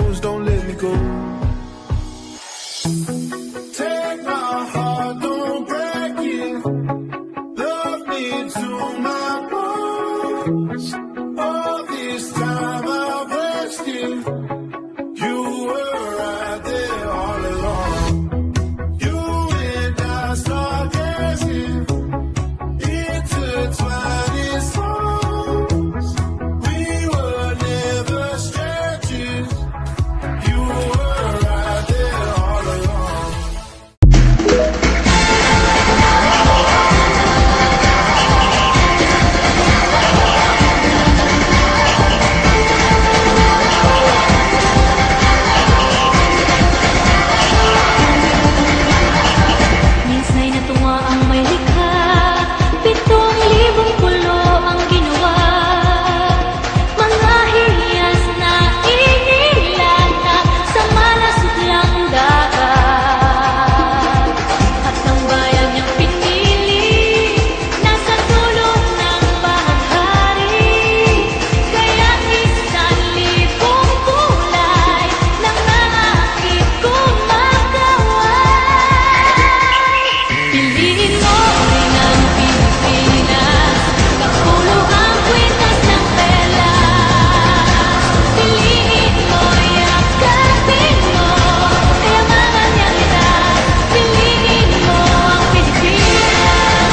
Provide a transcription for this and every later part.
close, don't let me go. Take my heart, don't break it. Love me to my bones. All this time I've wasted. You were right there all along. You and I stargazing, intertwining songs. We were never strangers. You were right there all along. Minsa'y natuwa ang may likha, 7,000 pulo ang ginawa. Mga hiyas na inilata sa malasuklang dagat. At ang bayan niyang pinili, nasa dulo ng bahaghari. Kaya 1,000 kulay nang naakit kumagaway. Piliin mo rin ang Pilipinas, kapulo ang kwintas ng pelas. Piliin mo, yakapin mo, kayamangan niyang litas. Piliin mo ang Pilipinas.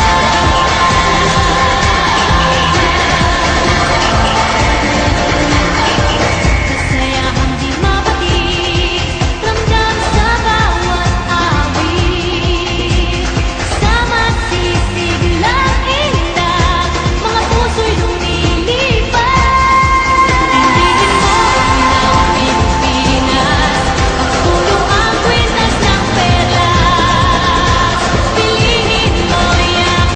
Kasayahang di mapatid, ramdam sa bawat awit. Kasama't sisiglang ilag, mga puso'y lumilipad. Piliin mo ang Pilipinas, kapulo ang kwintas ng pelas. Piliin mo yan.